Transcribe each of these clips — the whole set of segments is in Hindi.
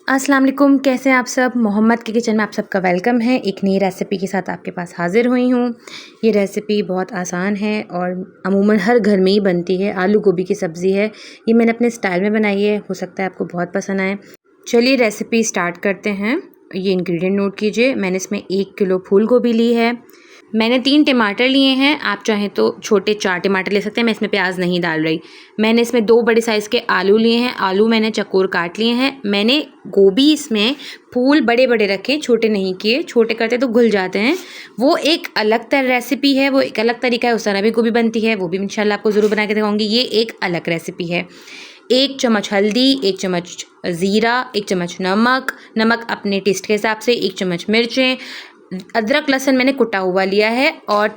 अस्सलाम वालेकुम, कैसे हैं आप सब। मोहम्मद के किचन में आप सबका वेलकम है। एक नई रेसिपी के साथ आपके पास हाज़िर हुई हूँ। ये रेसिपी बहुत आसान है और अमूमन हर घर में ही बनती है। आलू गोभी की सब्ज़ी है। ये मैंने अपने स्टाइल में बनाई है, हो सकता है आपको बहुत पसंद आए। चलिए रेसिपी स्टार्ट करते हैं। ये इंग्रेडिएंट नोट कीजिए। मैंने इसमें 1 किलो फूल गोभी ली है। मैंने 3 टमाटर लिए हैं, आप चाहें तो छोटे 4 टमाटर ले सकते हैं। मैं इसमें प्याज नहीं डाल रही। मैंने इसमें 2 बड़े साइज़ के आलू लिए हैं। आलू मैंने चकोर काट लिए हैं। मैंने गोभी इसमें फूल बड़े बड़े रखे, छोटे नहीं किए। छोटे करते तो घुल जाते हैं। वो एक अलग रेसिपी है, वो एक अलग तरीका है। उस तरह भी गोभी बनती है, वो भी इंशाल्लाह आपको ज़रूर बना के दिखाऊंगी। ये एक अलग रेसिपी है। 1 चम्मच हल्दी, 1 चम्मच ज़ीरा, 1 चम्मच नमक अपने टेस्ट के हिसाब से, 1 चम्मच मिर्चें, अदरक लहसुन मैंने कुटा हुआ लिया है और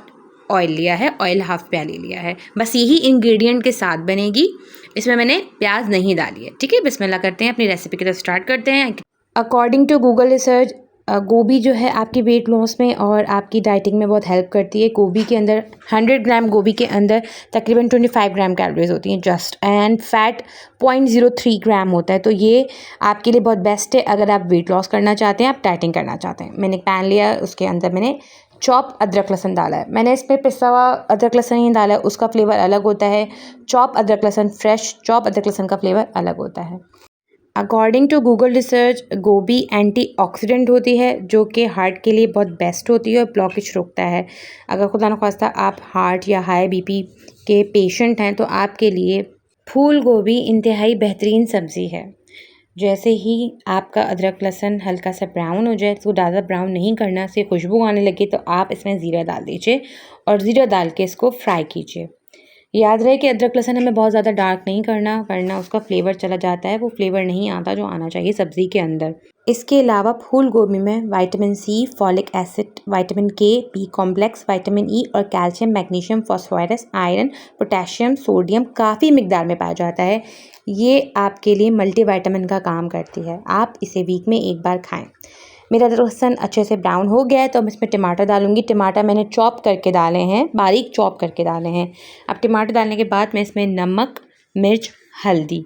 ऑयल लिया है। ऑयल हाफ प्याली लिया है। बस यही इंग्रेडिएंट के साथ बनेगी। इसमें मैंने प्याज नहीं डाली है। ठीक है, बिस्मिल्लाह करते हैं, अपनी रेसिपी की तरफ स्टार्ट करते हैं। अकॉर्डिंग टू गूगल रिसर्च गोभी जो है आपकी वेट लॉस में और आपकी डाइटिंग में बहुत हेल्प करती है। गोभी के अंदर 100 ग्राम गोभी के अंदर तकरीबन 25 ग्राम कैलोरीज होती हैं जस्ट, एंड फैट 0.03 ग्राम होता है। तो ये आपके लिए बहुत बेस्ट है अगर आप वेट लॉस करना चाहते हैं, आप डाइटिंग करना चाहते हैं। मैंने एक पैन लिया, उसके अंदर मैंने चॉप अदरक लहसुन डाला है। मैंने इसमें पिसा हुआ अदरक लहसुन नहीं डाला है, उसका फ्लेवर अलग होता है। चॉप अदरक लहसुन, फ्रेश चॉप अदरक लहसुन का फ्लेवर अलग होता है। अकॉर्डिंग टू गूगल रिसर्च गोभी एंटीऑक्सीडेंट होती है, जो कि हार्ट के लिए बहुत बेस्ट होती है और ब्लॉकेज रोकता है। अगर खुदा न खास्ता आप हार्ट या हाई बीपी के पेशेंट हैं तो आपके लिए फूल गोभी इंतहाई बेहतरीन सब्ज़ी है। जैसे ही आपका अदरक लहसुन हल्का सा ब्राउन हो जाए, तो ज़्यादा ब्राउन नहीं करना, से खुशबू आने लगे तो आप इसमें ज़ीरा डाल दीजिए और ज़ीरा डाल के इसको फ्राई कीजिए। याद रहे कि अदरक लहसुन हमें बहुत ज़्यादा डार्क नहीं करना, वरना उसका फ्लेवर चला जाता है। वो फ्लेवर नहीं आता जो आना चाहिए सब्ज़ी के अंदर। इसके अलावा फूल गोभी में vitamin C, folic acid, vitamin K, B complex, vitamin E और calcium, magnesium, phosphorus, iron, potassium, sodium काफ़ी मिकदार में पाया जाता है। ये आपके लिए मल्टीविटामिन का काम करती है। आप इसे वीक में 1 बार खाएँ। मेरा अदरक लहसुन अच्छे से ब्राउन हो गया है तो अब इसमें टमाटर डालूंगी। टमाटर मैंने चॉप करके डाले हैं, बारीक चॉप करके डाले हैं। अब टमाटर डालने के बाद मैं इसमें नमक, मिर्च, हल्दी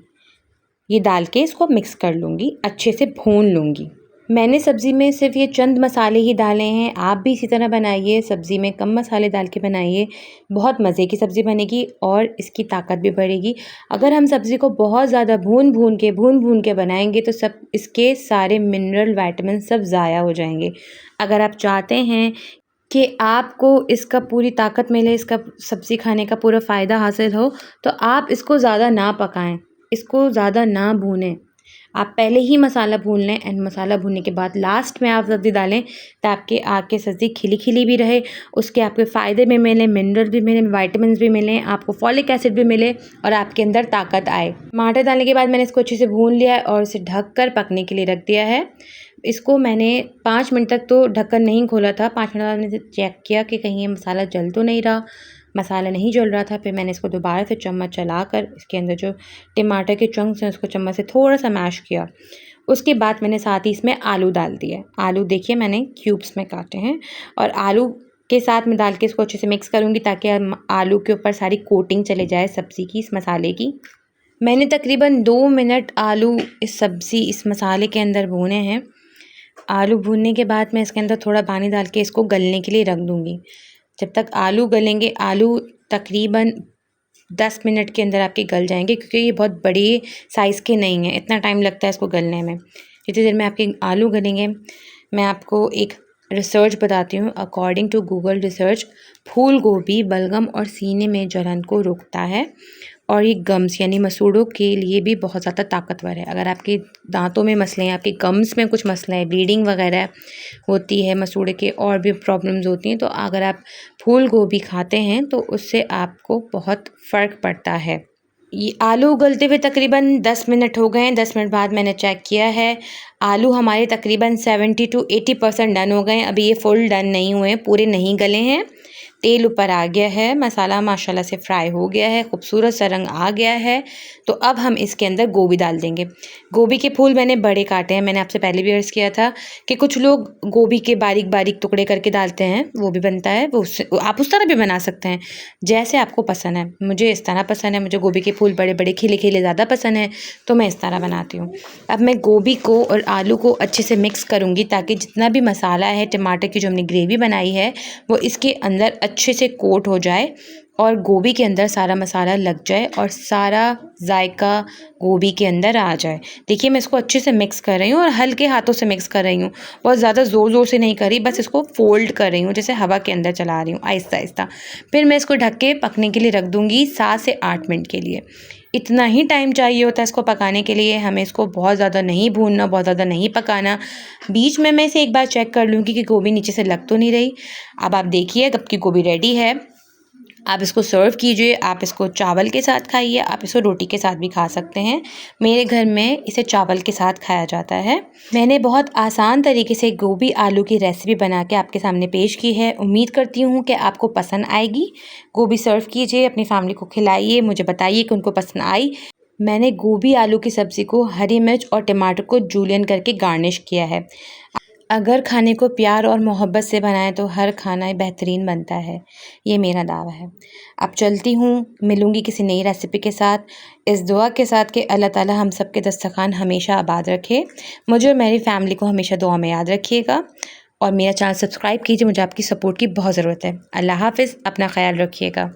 ये डाल के इसको मिक्स कर लूँगी, अच्छे से भून लूँगी। मैंने सब्ज़ी में सिर्फ ये चंद मसाले ही डाले हैं। आप भी इसी तरह बनाइए, सब्ज़ी में कम मसाले डाल के बनाइए। बहुत मज़े की सब्ज़ी बनेगी और इसकी ताकत भी बढ़ेगी। अगर हम सब्ज़ी को बहुत ज़्यादा भून भून के बनाएंगे तो सब इसके सारे मिनरल विटामिन सब ज़ाया हो जाएंगे। अगर आप चाहते हैं कि आपको इसका पूरी ताकत मिले, इसका सब्ज़ी खाने का पूरा फ़ायदा हासिल हो, तो आप इसको ज़्यादा ना पकाएं, इसको ज़्यादा ना भूनें। आप पहले ही मसाला भून लें एंड मसाला भूनने के बाद लास्ट में आप सब्ज़ी डालें ताकि आपकी सब्ज़ी खिली खिली भी रहे, उसके आपके फ़ायदे भी मिलें, मिनरल भी मिलें, विटामिन्स भी मिलें, आपको फॉलिक एसिड भी मिले और आपके अंदर ताकत आए। टमाटर डालने के बाद मैंने इसको अच्छे से भून लिया है और इसे ढक कर पकने के लिए रख दिया है। इसको मैंने 5 मिनट तक तो ढक्कन नहीं खोला था। 5 मिनट बाद मैंने चेक किया कि कहीं ये मसाला जल तो नहीं रहा। मसाला नहीं जल रहा था। फिर मैंने इसको दोबारा से चम्मच चलाकर इसके अंदर जो टमाटर के चंक्स हैं उसको चम्मच से थोड़ा सा मैश किया। उसके बाद मैंने साथ ही इसमें आलू डाल दिए। आलू देखिए मैंने क्यूब्स में काटे हैं और आलू के साथ में डाल के इसको अच्छे से मिक्स करूँगी ताकि आलू के ऊपर सारी कोटिंग चले जाए सब्ज़ी की, इस मसाले की। मैंने तकरीबन 2 मिनट आलू इस मसाले के अंदर भूने हैं। आलू भूनने के बाद मैं इसके अंदर थोड़ा पानी डाल के इसको गलने के लिए रख दूँगी। जब तक आलू गलेंगे, आलू तकरीबन 10 मिनट के अंदर आपके गल जाएंगे, क्योंकि ये बहुत बड़ी साइज़ के नहीं हैं, इतना टाइम लगता है इसको गलने में। जितनी देर में आपके आलू गलेंगे, मैं आपको एक रिसर्च बताती हूँ। अकॉर्डिंग टू गूगल रिसर्च फूल गोभी बलगम और सीने में जलन को रोकता है और ये गम्स यानी मसूड़ों के लिए भी बहुत ज़्यादा ताकतवर है। अगर आपके दांतों में मसले हैं, आपके गम्स में कुछ मसला है, ब्लीडिंग वगैरह होती है, मसूड़े के और भी प्रॉब्लम्स होती हैं, तो अगर आप फूल गोभी खाते हैं तो उससे आपको बहुत फ़र्क पड़ता है। ये आलू उगलते हुए तकरीबन 10 मिनट हो गए हैं। 10 मिनट बाद मैंने चेक किया है, आलू हमारे तकरीबन 70 to 80% डन हो गए हैं। अभी ये फुल डन नहीं हुए हैं, पूरे नहीं गले हैं। तेल ऊपर आ गया है, मसाला माशाल्लाह से फ्राई हो गया है, खूबसूरत सा रंग आ गया है। तो अब हम इसके अंदर गोभी डाल देंगे। गोभी के फूल मैंने बड़े काटे हैं। मैंने आपसे पहले भी अर्ज़ किया था कि कुछ लोग गोभी के बारीक बारीक टुकड़े करके डालते हैं, वो भी बनता है, वो उससे आप उस तरह भी बना सकते हैं, जैसे आपको पसंद है। मुझे इस तरह पसंद है, मुझे गोभी के फूल बड़े बड़े खिले खिले ज़्यादा पसंद है, तो मैं इस तरह बनाती हूँ। अब मैं गोभी को और आलू को अच्छे से मिक्स करूँगी ताकि जितना भी मसाला है, टमाटर की जो हमने ग्रेवी बनाई है, वो इसके अंदर अच्छे से कोट हो जाए और गोभी के अंदर सारा मसाला लग जाए और सारा जायका गोभी के अंदर आ जाए। देखिए मैं इसको अच्छे से मिक्स कर रही हूँ और हल्के हाथों से मिक्स कर रही हूँ, बहुत ज़्यादा ज़ोर ज़ोर से नहीं कर रही, बस इसको फ़ोल्ड कर रही हूँ, जैसे हवा के अंदर चला रही हूँ आहिस्ता आहिस्ता। फिर मैं इसको ढक के पकने के लिए रख दूँगी 7 से 8 मिनट के लिए। इतना ही टाइम चाहिए होता है इसको पकाने के लिए। हमें इसको बहुत ज़्यादा नहीं भूनना, बहुत ज़्यादा नहीं पकाना। बीच में मैं इसे एक बार चेक कर लूँगी कि गोभी नीचे से लग तो नहीं रही। अब आप देखिए कब की गोभी रेडी है। आप इसको सर्व कीजिए, आप इसको चावल के साथ खाइए, आप इसको रोटी के साथ भी खा सकते हैं। मेरे घर में इसे चावल के साथ खाया जाता है। मैंने बहुत आसान तरीके से गोभी आलू की रेसिपी बना के आपके सामने पेश की है। उम्मीद करती हूँ कि आपको पसंद आएगी। गोभी सर्व कीजिए, अपनी फैमिली को खिलाइए, मुझे बताइए कि उनको पसंद आई। मैंने गोभी आलू की सब्ज़ी को हरी मिर्च और टमाटर को जूलियन करके गार्निश किया है। अगर खाने को प्यार और मोहब्बत से बनाएं तो हर खाना बेहतरीन बनता है, ये मेरा दावा है। अब चलती हूँ, मिलूँगी किसी नई रेसिपी के साथ, इस दुआ के साथ कि अल्लाह ताला हम सब के दस्तरखान हमेशा आबाद रखे। मुझे और मेरी फैमिली को हमेशा दुआ में याद रखिएगा और मेरा चैनल सब्सक्राइब कीजिए, मुझे आपकी सपोर्ट की बहुत ज़रूरत है। अल्लाह हाफ़िज़, अपना ख़याल रखिएगा।